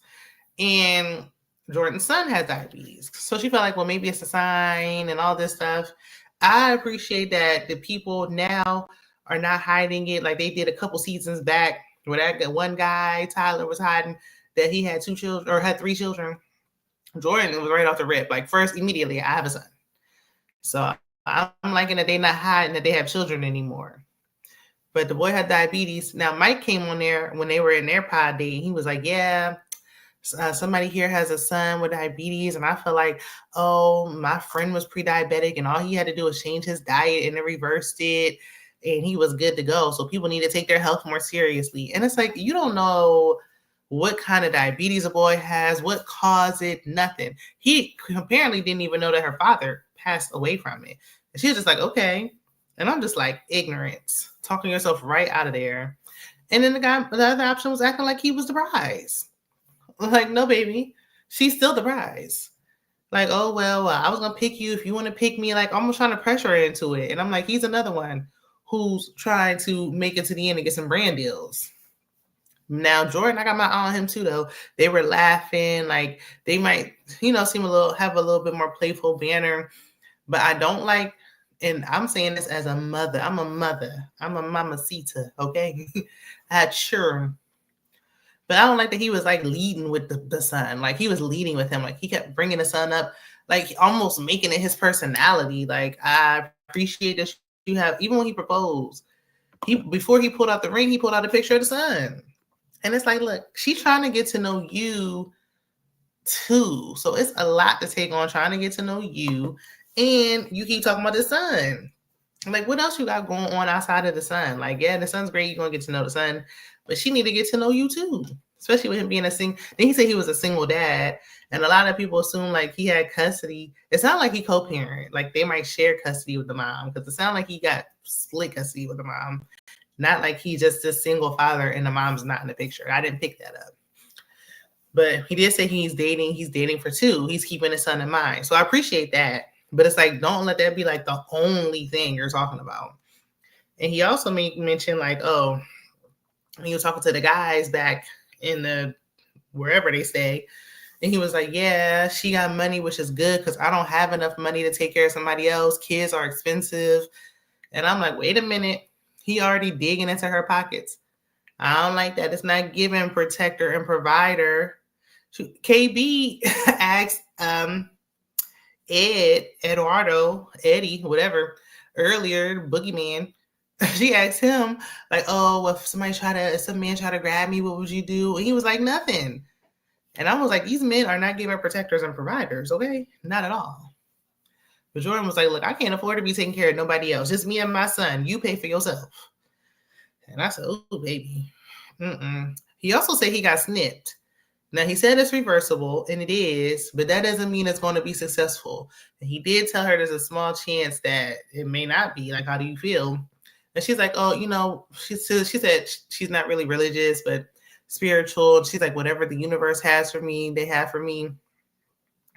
And Jordan's son has diabetes. So she felt like, well, maybe it's a sign and all this stuff. I appreciate that the people now are not hiding it like they did a couple seasons back where that one guy, Tyler, was hiding that he had 2 children or had 3 children. Jordan was right off the rip. Like, first, immediately, I have a son. So I'm liking that they're not hiding that they have children anymore. But the boy had diabetes. Now, Mike came on there when they were in their pod date. He was like, yeah, somebody here has a son with diabetes, and I feel like, oh, my friend was pre-diabetic, and all he had to do was change his diet, and it reversed it, and he was good to go. So people need to take their health more seriously. And it's like, you don't know what kind of diabetes a boy has, what caused it, nothing. He apparently didn't even know that her father passed away from it. And she was just like, okay. And I'm just like, ignorance, talking yourself right out of there. And then the other option was acting like he was the prize. Like, no, baby, she's still the prize. Like, oh, well, I was going to pick you if you want to pick me. Like, almost trying to pressure her into it. And I'm like, he's another one who's trying to make it to the end and get some brand deals. Now, Jordan, I got my eye on him too, though. They were laughing. Like, they might, have a little bit more playful banner. But I don't like, and I'm saying this as a mother. I'm a mother. I'm a mamacita, okay? I had children. But I don't like that he was like leading with the son. Like he was leading with him. Like he kept bringing the son up, like almost making it his personality. Like I appreciate that you have, even when he proposed, before he pulled out the ring, he pulled out a picture of the son. And it's like, look, she's trying to get to know you too. So it's a lot to take on trying to get to know you. And you keep talking about the son. Like, what else you got going on outside of the son? Like, yeah, the son's great. You're going to get to know the son. But she need to get to know you too. Especially with him being a single. Then he said he was a single dad. And a lot of people assume like he had custody. It sounds like he co-parent. Like they might share custody with the mom. Because it sounds like he got split custody with the mom. Not like he's just a single father and the mom's not in the picture. I didn't pick that up. But he did say he's dating for two. He's keeping his son in mind. So I appreciate that. But it's like, don't let that be like the only thing you're talking about. And he also mentioned like, oh, when you were talking to the guys back in the wherever they stay, and he was like, yeah, she got money, which is good because I don't have enough money to take care of somebody else. Kids are expensive. And I'm like, wait a minute. He already digging into her pockets. I don't like that. It's not giving protector and provider. KB asked Eddie, whatever, earlier, Boogeyman. She asked him, like, oh, if some man try to grab me, what would you do? And he was like, nothing. And I was like, these men are not giving protectors and providers, okay? Not at all. But Jordan was like, look, I can't afford to be taking care of nobody else. Just me and my son. You pay for yourself. And I said, oh, baby. He also said he got snipped. Now, he said it's reversible, and it is, but that doesn't mean it's going to be successful. And he did tell her there's a small chance that it may not be. Like, how do you feel? And she's like, oh, she said she's not really religious, but spiritual. She's like, whatever the universe has for me, they have for me.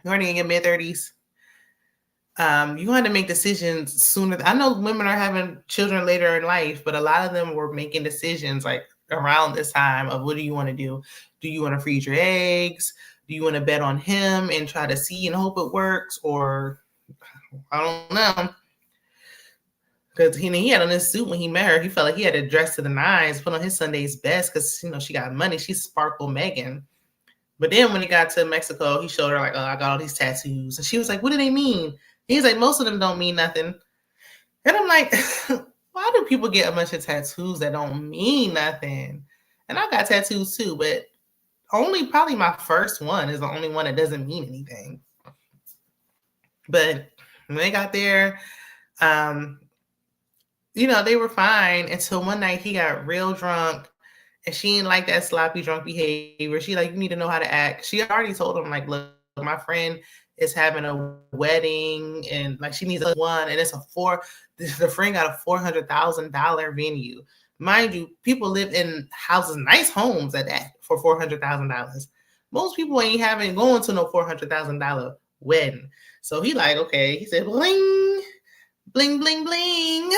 You're already in your mid-30s. You want to make decisions sooner. I know women are having children later in life, but a lot of them were making decisions like around this time of what do you want to do? Do you want to freeze your eggs? Do you want to bet on him and try to see and hope it works? Or I don't know. Because he had on his suit when he met her. He felt like he had to dress to the nines, put on his Sunday's best because, she got money. She's Sparkle Megan. But then when he got to Mexico, he showed her like, oh, I got all these tattoos. And she was like, what do they mean? He's like, most of them don't mean nothing. And I'm like, why do people get a bunch of tattoos that don't mean nothing? And I got tattoos too, but probably my first one is the only one that doesn't mean anything. But when they got there, they were fine until one night he got real drunk and she didn't like that sloppy drunk behavior. She like, you need to know how to act. She already told him like, look, my friend is having a wedding and like she needs one and it's the friend got a $400,000 venue. Mind you, people live in houses, nice homes at that for $400,000. Most people ain't going to no $400,000 wedding. So he like, okay, he said, bling, bling, bling, bling.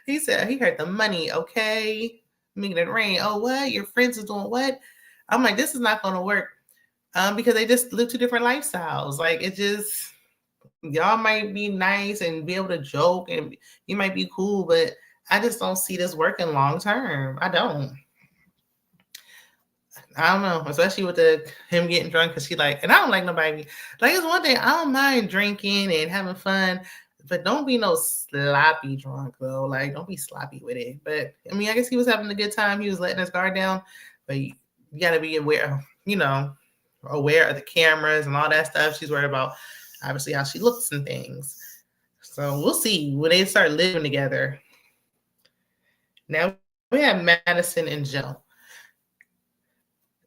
He said he heard the money, okay, making it rain. Oh, what? Your friends is doing what? I'm like, this is not going to work. Because they just live two different lifestyles. Like it just, y'all might be nice and be able to joke and you might be cool, but I just don't see this working long term. I don't know, especially with him getting drunk because she like, and I don't like nobody. Like it's one thing, I don't mind drinking and having fun, but don't be no sloppy drunk though. Like don't be sloppy with it. But I mean, I guess he was having a good time. He was letting his guard down, but you got to be aware of the cameras and all that stuff. She's worried about obviously how she looks and things. So we'll see when they start living together. Now we have Madison and Joe.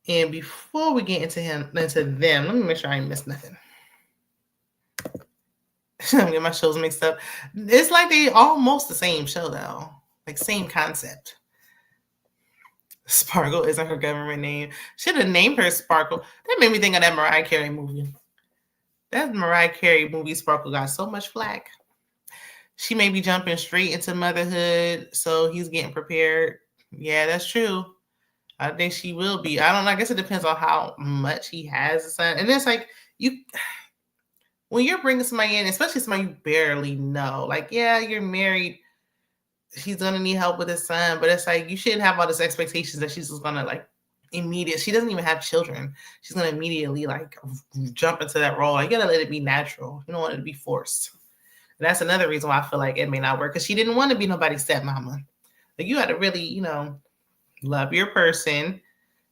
And before we get into them, let me make sure I ain't missed nothing. I'm getting my shows mixed up. It's like they almost the same show though. Like same concept. Sparkle isn't her government name. Should have named her Sparkle. That made me think of that Mariah Carey movie. That Mariah Carey movie, Sparkle, got so much flack. She may be jumping straight into motherhood, so he's getting prepared. Yeah, that's true. I think she will be. I don't know. I guess it depends on how much he has a son. And it's like, when you're bringing somebody in, especially somebody you barely know, like, yeah, you're married, she's gonna need help with his son, but it's like you shouldn't have all this expectations that she's just gonna like immediate. She doesn't even have children. She's gonna immediately like jump into that role. You gotta let it be natural. You don't want it to be forced. And that's another reason why I feel like it may not work because she didn't want to be nobody's stepmama. Like you got to really, love your person,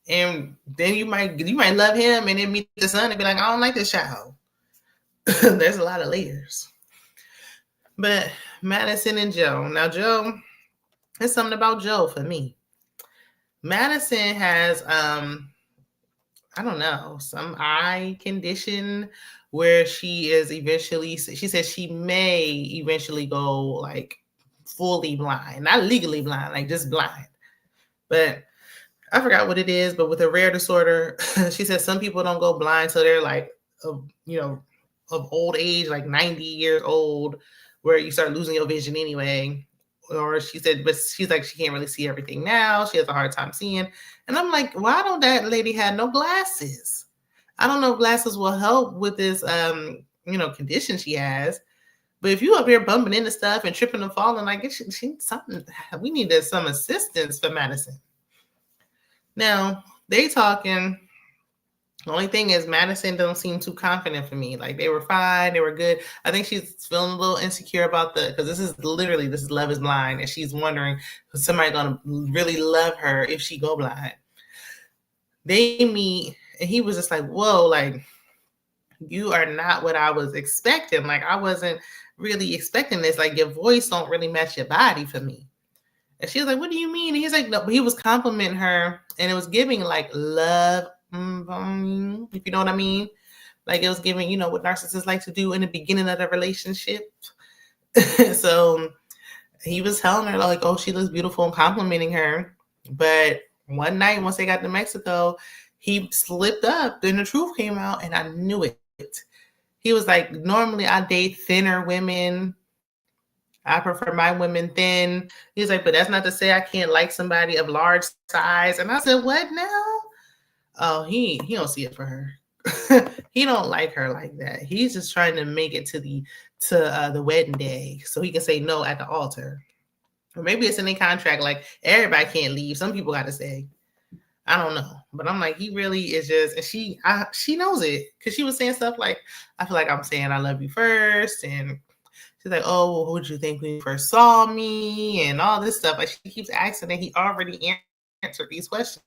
and then you might love him and then meet the son and be like, I don't like this child. There's a lot of layers. But Madison and Joe. Now Joe, there's something about Joe for me. Madison has I don't know, some eye condition where she says she may eventually go like fully blind, not legally blind, like just blind. But I forgot what it is, but with a rare disorder, she says some people don't go blind till they're like, of old age, like 90 years old, where you start losing your vision anyway. Or she said, but she's like, she can't really see everything now. She has a hard time seeing. And I'm like, why don't that lady have no glasses? I don't know if glasses will help with this, condition she has. But if you up here bumping into stuff and tripping and falling, like she something, we need some assistance for Madison. Now they talking. The only thing is Madison don't seem too confident for me. Like they were fine, they were good. I think she's feeling a little insecure about because this is Love is Blind, and she's wondering is somebody gonna really love her if she go blind. They meet, and he was just like, whoa, like you are not what I was expecting. Like I wasn't really expecting this. Like your voice don't really match your body for me. And she was like, what do you mean? And he's like, no, but he was complimenting her, and it was giving like love. If you know what I mean, like it was giving, what narcissists like to do in the beginning of the relationship. So he was telling her like, oh, she looks beautiful and complimenting her. But one night, once they got to Mexico, he slipped up and the truth came out, and I knew it. He was like, normally I date thinner women. I prefer my women thin. He's like, but that's not to say I can't like somebody of large size. And I said, what now? Oh, he don't see it for her. He don't like her like that. He's just trying to make it to the wedding day so he can say no at the altar. Or maybe it's in a contract like everybody can't leave. Some people got to stay. I don't know. But I'm like, he really is just, and she knows it because she was saying stuff like, I feel like I'm saying I love you first. And she's like, oh, well, who did you think when you first saw me? And all this stuff. Like she keeps asking, and he already answered these questions.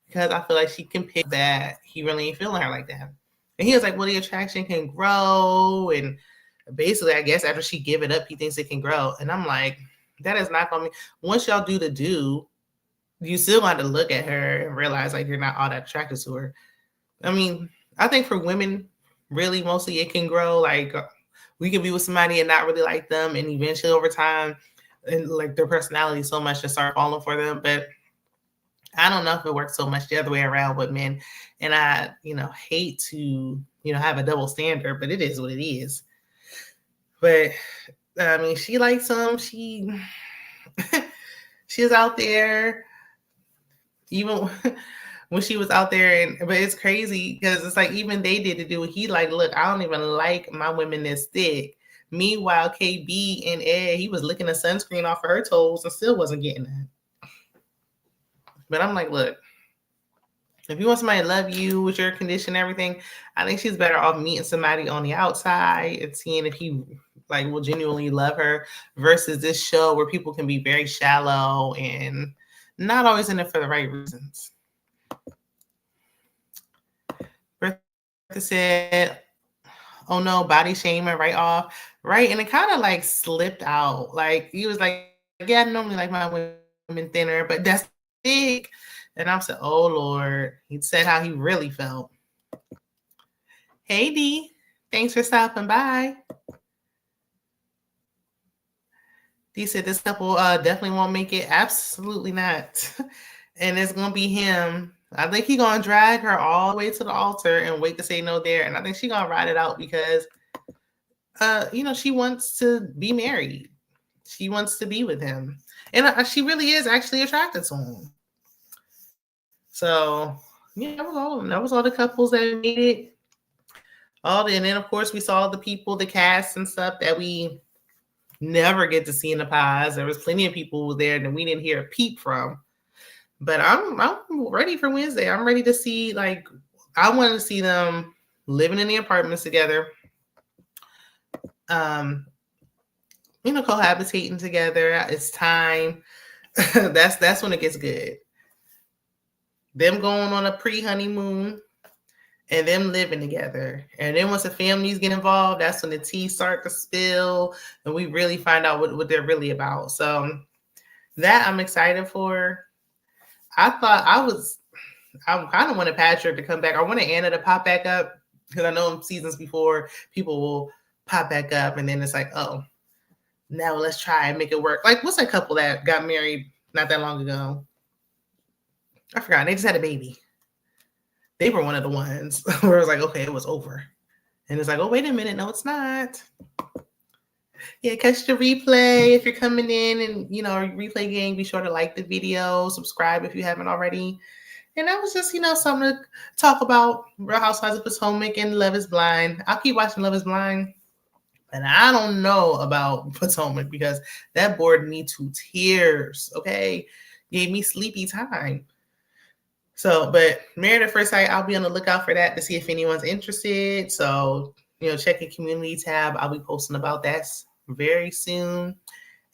Because I feel like she can pick that he really ain't feeling her like that. And he was like, well, the attraction can grow. And basically, I guess after she give it up, he thinks it can grow. And I'm like, that is not going to be, once y'all do the do, you still got to look at her and realize like you're not all that attracted to her. I mean, I think for women, really, mostly it can grow. Like we can be with somebody and not really like them. And eventually over time, and like their personality so much to start falling for them. But I don't know if it works so much the other way around with men. And I, hate to, have a double standard, but it is what it is. But I mean, she likes him. She's out there, even when she was out there. But it's crazy because it's like, even they did to do it. He like, look, I don't even like my women this thick. Meanwhile, KB and Ed, he was licking the sunscreen off of her toes and still wasn't getting that. But I'm like, look, if you want somebody to love you with your condition and everything, I think she's better off meeting somebody on the outside and seeing if he like will genuinely love her versus this show where people can be very shallow and not always in it for the right reasons. Bertha said, oh no, body shaming right off. Right. And it kind of like slipped out. Like he was like, yeah, I normally like my women thinner, but that's big. And I said, oh Lord. He said how he really felt. Hey D, thanks for stopping by. D said this couple definitely won't make it. Absolutely not. And it's gonna be him. I think he's gonna drag her all the way to the altar and wait to say no there. And I think she's gonna ride it out because she wants to be married. She wants to be with him. And she really is actually attracted to him. So, yeah, that was all of them. That was all the couples that made it. And then, of course, we saw the people, the cast and stuff that we never get to see in the past. There was plenty of people there that we didn't hear a peep from. But I'm ready for Wednesday. I'm ready to see, like, I want to see them living in the apartments together. Um, cohabitating together. It's time. That's when it gets good. Them going on a pre-honeymoon and them living together. And then once the families get involved, that's when the tea start to spill and we really find out what they're really about. So that I'm excited for. I kind of wanted Patrick to come back. I wanted Anna to pop back up because I know in seasons before people will pop back up and then it's like, oh, now let's try and make it work. Like, what's that couple that got married not that long ago? I forgot. They just had a baby. They were one of the ones where it was like, okay, it was over. And it's like, oh, wait a minute. No, it's not. Yeah, catch the replay if you're coming in and, replay game. Be sure to like the video, subscribe if you haven't already. And that was just, something to talk about. Real Housewives of Potomac and Love is Blind. I'll keep watching Love is Blind. And I don't know about Potomac because that bored me to tears, okay? Gave me sleepy time. So, but Married at First Sight, I'll be on the lookout for that to see if anyone's interested. So, check the community tab. I'll be posting about that very soon.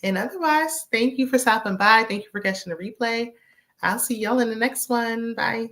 And otherwise, thank you for stopping by. Thank you for catching the replay. I'll see y'all in the next one. Bye.